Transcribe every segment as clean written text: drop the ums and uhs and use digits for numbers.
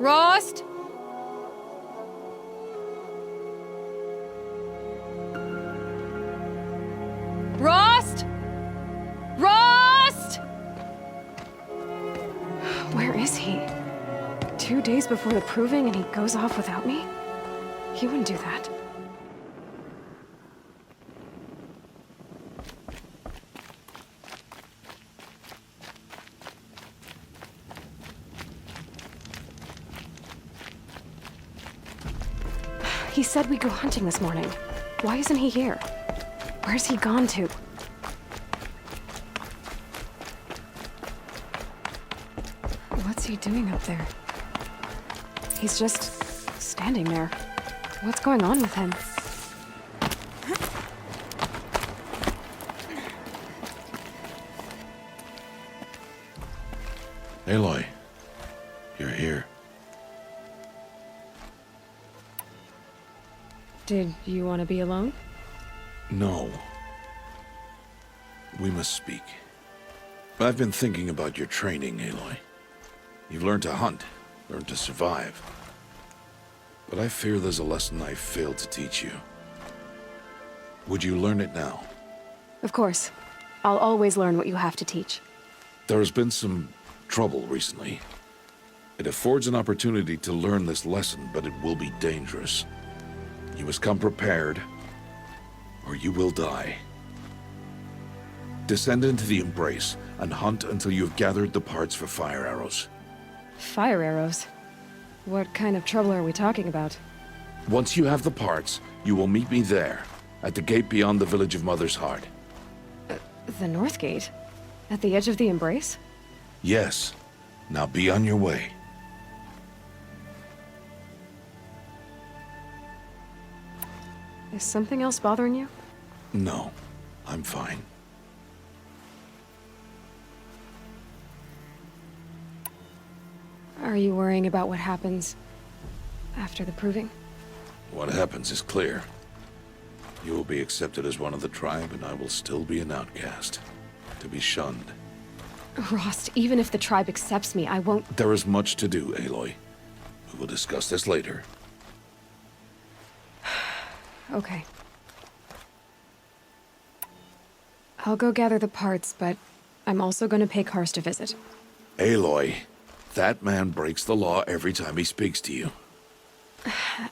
Rost? Rost? Rost? Where is he? 2 days before the proving and he goes off without me? He wouldn't do that. He said we'd go hunting this morning. Why isn't he here? Where's he gone to? What's he doing up there? He's just standing there. What's going on with him? Aloy, you're here. Did you want to be alone? No. We must speak. I've been thinking about your training, Aloy. You've learned to hunt, learned to survive. But I fear there's a lesson I failed to teach you. Would you learn it now? Of course. I'll always learn what you have to teach. There has been some trouble recently. It affords an opportunity to learn this lesson, but it will be dangerous. You must come prepared, or you will die. Descend into the Embrace and hunt until you have gathered the parts for fire arrows. Fire arrows? What kind of trouble are we talking about? Once you have the parts, you will meet me there, at the gate beyond the village of Mother's Heart. The North Gate? At the edge of the Embrace? Yes. Now be on your way. Is something else bothering you? No, I'm fine. Are you worrying about what happens after the proving? What happens is clear. You will be accepted as one of the tribe, and I will still be an outcast, to be shunned. Rost, even if the tribe accepts me, I won't... There is much to do, Aloy. We will discuss this later. Okay. I'll go gather the parts, but I'm also going to pay Karst a visit. Aloy, that man breaks the law every time he speaks to you.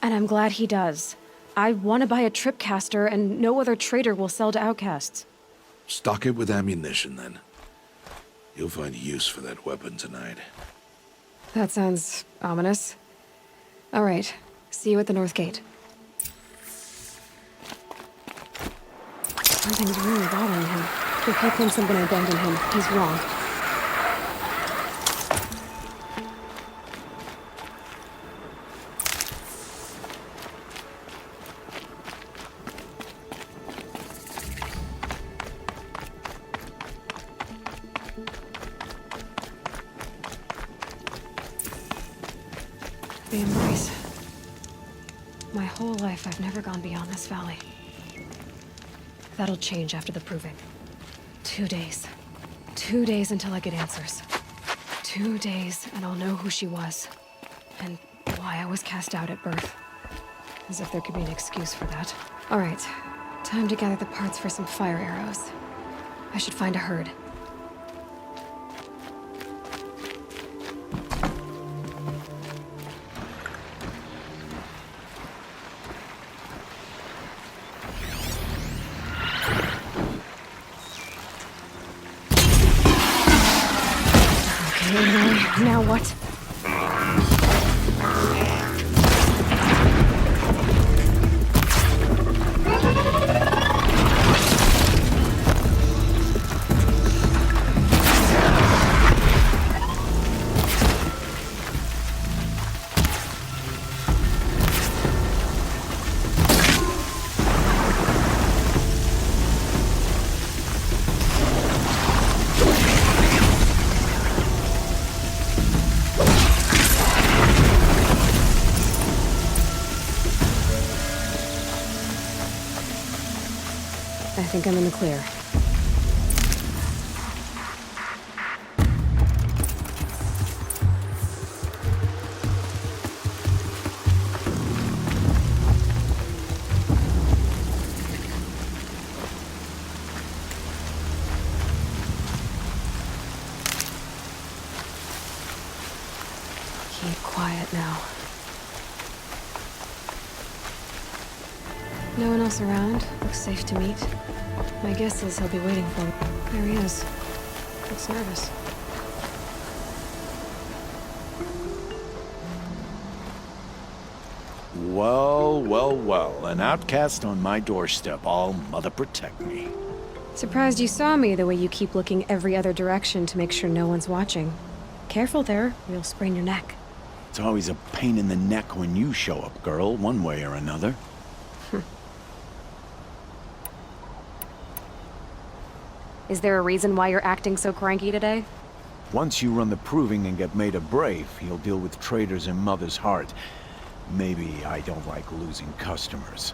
And I'm glad he does. I want to buy a tripcaster, and no other trader will sell to outcasts. Stock it with ammunition, then. You'll find use for that weapon tonight. That sounds ominous. All right. See you at the North Gate. Something's really bothering him. If he thinks I'm gonna abandon him, he's wrong. The Embrace. My whole life, I've never gone beyond this valley. That'll change after the proving. 2 days. 2 days until I get answers. 2 days, and I'll know who she was. And why I was cast out at birth. As if there could be an excuse for that. All right. Time to gather the parts for some fire arrows. I should find a herd. Now what? I think I'm in the clear. Be quiet now. No one else around. Looks safe to meet. My guess is he'll be waiting for me. There he is. Looks nervous. Well, well, well. An outcast on my doorstep. All mother protect me. Surprised you saw me the way you keep looking every other direction to make sure no one's watching. Careful there, or you'll sprain your neck. It's always a pain in the neck when you show up, girl, one way or another. Is there a reason why you're acting so cranky today? Once you run the proving and get made a brave, you'll deal with traitors in Mother's Heart. Maybe I don't like losing customers.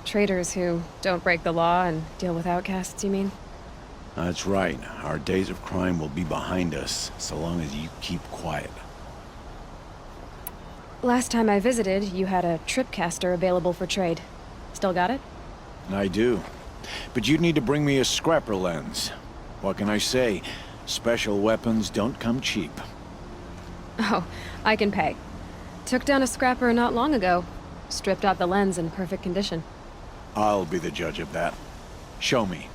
Traitors who don't break the law and deal with outcasts, you mean? That's right. Our days of crime will be behind us, so long as you keep quiet. Last time I visited, you had a tripcaster available for trade. Still got it? I do. But you'd need to bring me a scrapper lens. What can I say? Special weapons don't come cheap. Oh, I can pay. Took down a scrapper not long ago. Stripped out the lens in perfect condition. I'll be the judge of that. Show me.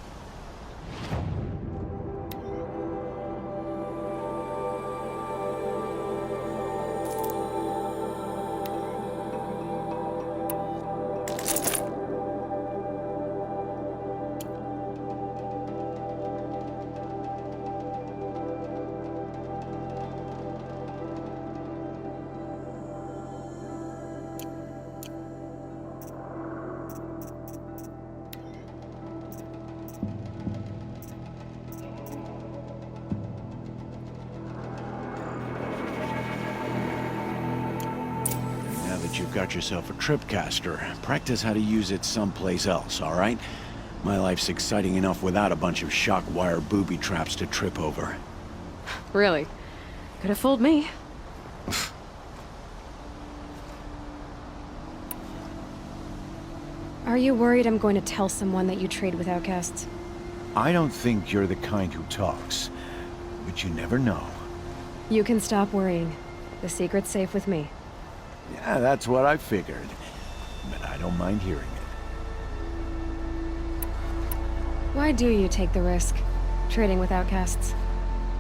You've got yourself a tripcaster. Practice how to use it someplace else, all right? My life's exciting enough without a bunch of shock wire booby traps to trip over. Really? Could have fooled me. Are you worried I'm going to tell someone that you trade with outcasts? I don't think you're the kind who talks, but you never know. You can stop worrying. The secret's safe with me. Yeah, that's what I figured. But I don't mind hearing it. Why do you take the risk, trading with outcasts?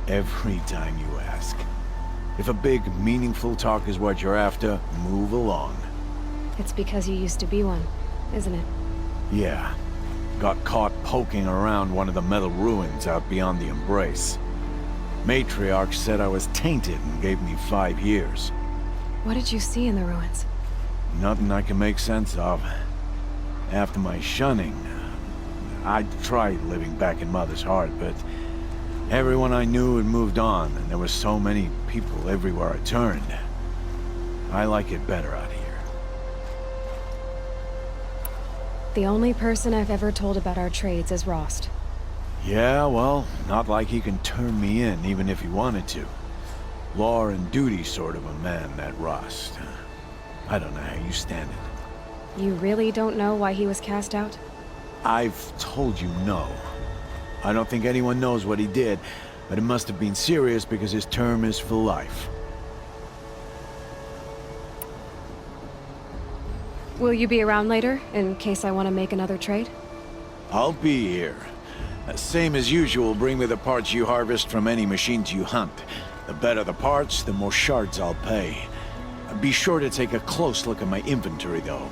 Every time you ask. If a big, meaningful talk is what you're after, move along. It's because you used to be one, isn't it? Yeah. Got caught poking around one of the metal ruins out beyond the Embrace. Matriarch said I was tainted and gave me 5 years. What did you see in the ruins? Nothing I can make sense of. After my shunning, I tried living back in Mother's Heart, but everyone I knew had moved on, and there were so many people everywhere I turned. I like it better out here. The only person I've ever told about our trades is Rost. Yeah, well, not like he can turn me in, even if he wanted to. Law and duty sort of a man, that Rost. I don't know how you stand it. You really don't know why he was cast out? I've told you no. I don't think anyone knows what he did, but it must have been serious because his term is for life. Will you be around later, in case I want to make another trade? I'll be here. Same as usual, bring me the parts you harvest from any machines you hunt. The better the parts, the more shards I'll pay. Be sure to take a close look at my inventory, though.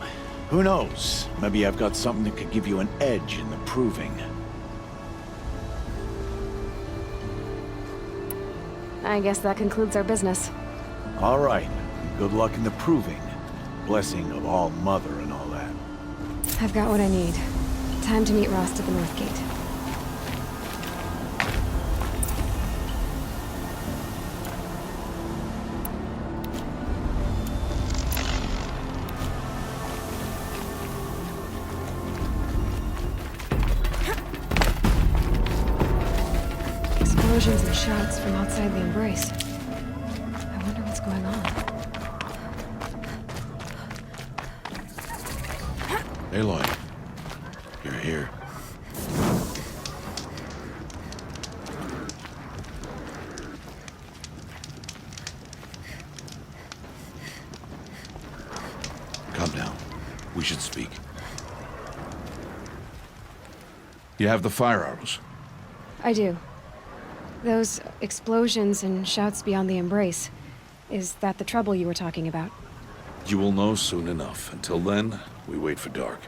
Who knows? Maybe I've got something that could give you an edge in the proving. I guess that concludes our business. All right. Good luck in the proving. Blessing of All Mother and all that. I've got what I need. Time to meet Rost at the North Gate. Explosions and shouts from outside the Embrace. I wonder what's going on. Aloy, you're here. should speak. You have the fire arrows. I do. Those explosions and shouts beyond the embrace. Is that the trouble you were talking about? You will know soon enough. Until then, we wait for dark.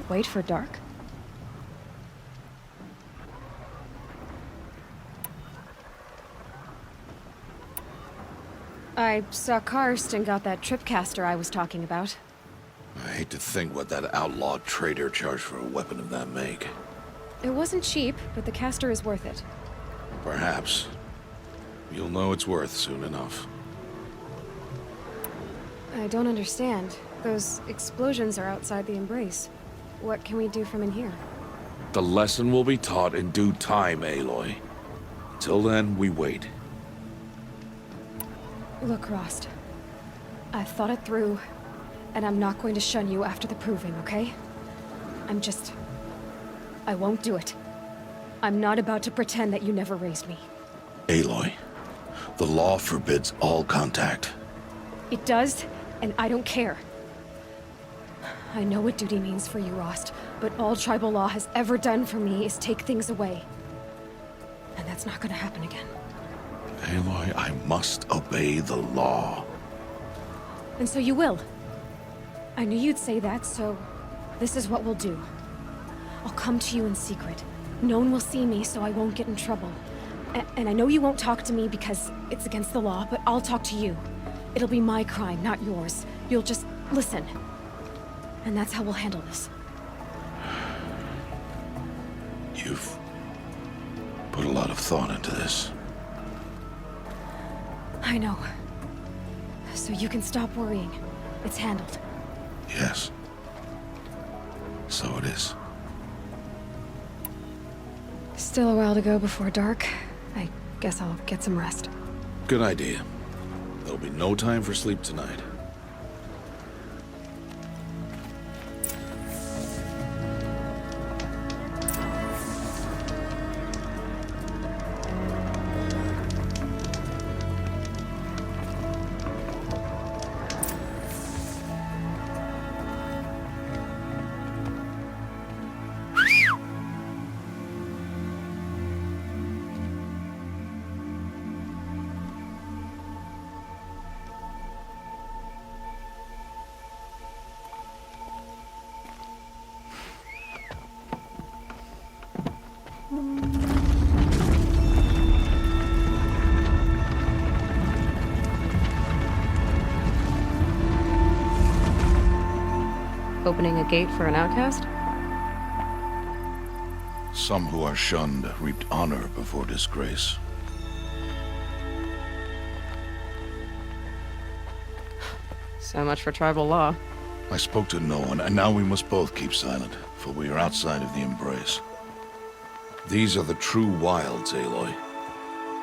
Wait for dark? I saw Karst and got that tripcaster I was talking about. I hate to think what that outlaw trader charged for a weapon of that make. It wasn't cheap, but the caster is worth it. Perhaps. You'll know its worth soon enough. I don't understand. Those explosions are outside the embrace. What can we do from in here? The lesson will be taught in due time, Aloy. Till then, we wait. Look, Rost. I've thought it through, and I'm not going to shun you after the proving, okay? I won't do it. I'm not about to pretend that you never raised me. Aloy, the law forbids all contact. It does, and I don't care. I know what duty means for you, Rost, but all tribal law has ever done for me is take things away. And that's not gonna happen again. Aloy, I must obey the law. And so you will. I knew you'd say that, so this is what we'll do. I'll come to you in secret. No one will see me, so I won't get in trouble. And I know you won't talk to me because it's against the law, but I'll talk to you. It'll be my crime, not yours. You'll just listen. And that's how we'll handle this. You've put a lot of thought into this. I know. So you can stop worrying. It's handled. Yes. So it is. Still a while to go before dark. I guess I'll get some rest. Good idea. There'll be no time for sleep tonight. Opening a gate for an outcast? Some who are shunned reaped honor before disgrace. So much for tribal law. I spoke to no one, and now we must both keep silent, for we are outside of the embrace. These are the true wilds, Aloy,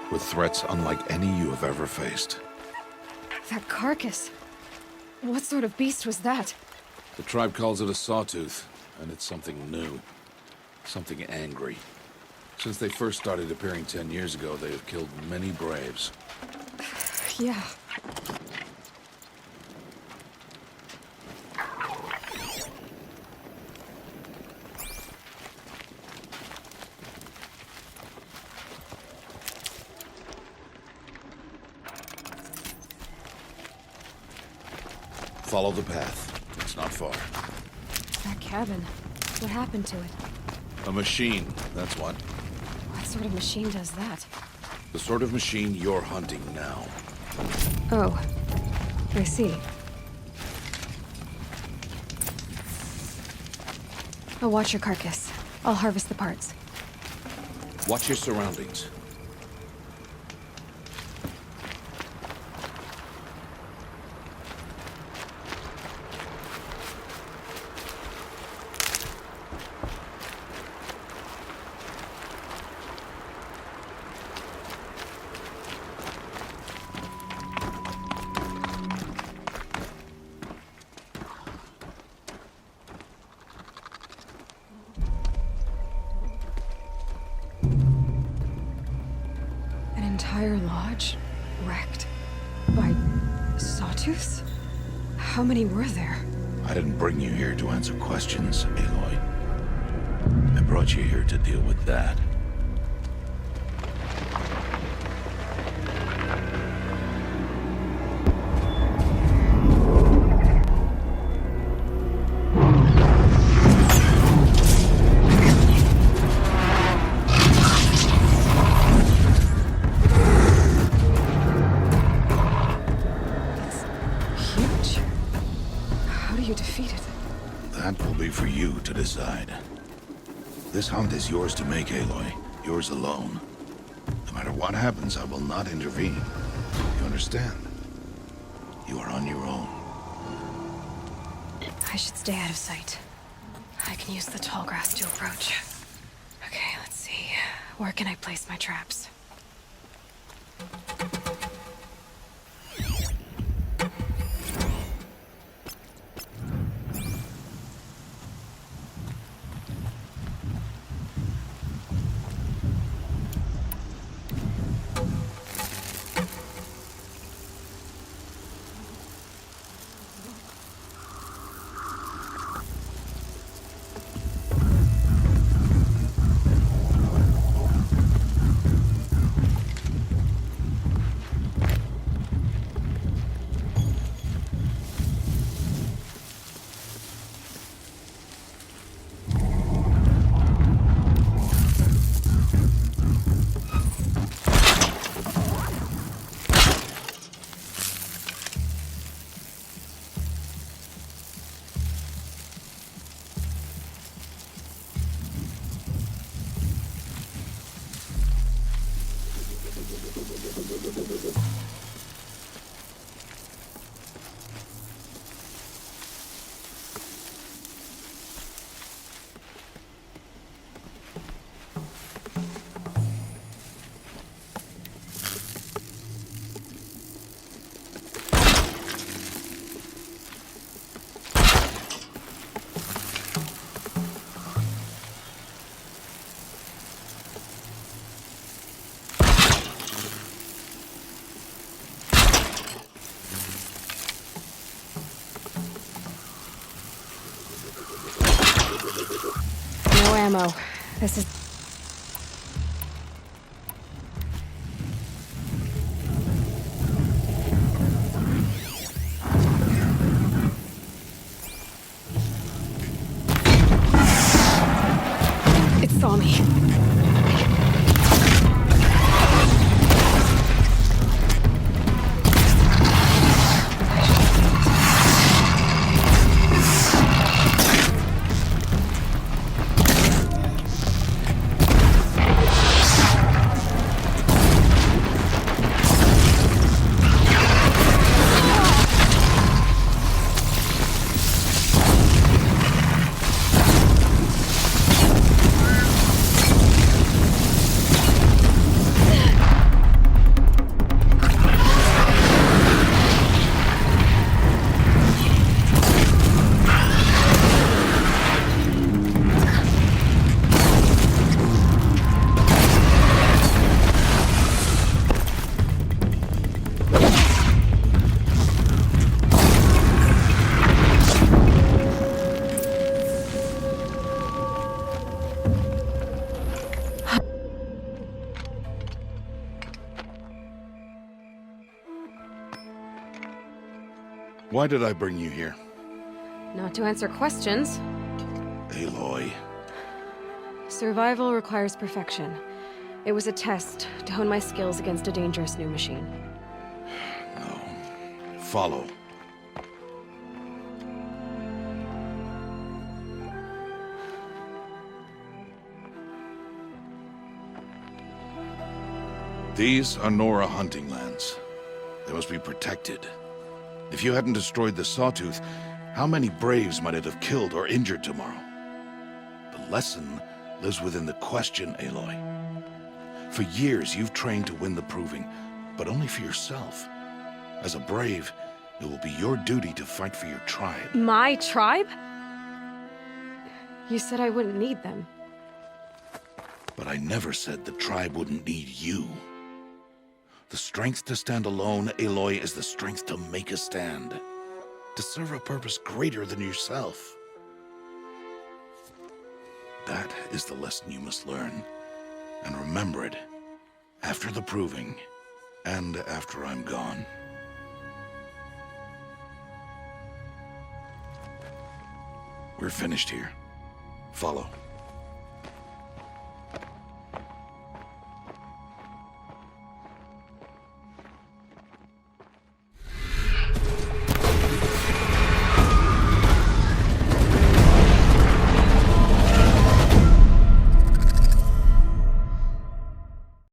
with threats unlike any you have ever faced. That carcass. What sort of beast was that? The tribe calls it a sawtooth, and it's something new. Something angry. Since they first started appearing 10 years ago, they have killed many braves. Yeah. Follow the path. It's not far. That cabin. What happened to it? A machine, that's what. What sort of machine does that? The sort of machine you're hunting now. Oh. I see. I'll watch your carcass. I'll harvest the parts. Watch your surroundings. Entire lodge wrecked by sawtooths? How many were there? I didn't bring you here to answer questions, Aloy. I brought you here to deal with that. Huge. How do you defeat it? That will be for you to decide. This hunt is yours to make, Aloy. Yours alone. No matter what happens, I will not intervene. You understand? You are on your own. I should stay out of sight. I can use the tall grass to approach. Okay, let's see. Where can I place my traps? No ammo. This is... It saw me. Why did I bring you here? Not to answer questions. Aloy. Survival requires perfection. It was a test to hone my skills against a dangerous new machine. No. Follow. These are Nora hunting lands. They must be protected. If you hadn't destroyed the Sawtooth, how many Braves might it have killed or injured tomorrow? The lesson lives within the question, Aloy. For years, you've trained to win the Proving, but only for yourself. As a Brave, it will be your duty to fight for your tribe. My tribe? You said I wouldn't need them. But I never said the tribe wouldn't need you. The strength to stand alone, Aloy, is the strength to make a stand. to serve a purpose greater than yourself. That is the lesson you must learn. And remember it after the proving and after I'm gone. We're finished here. Follow.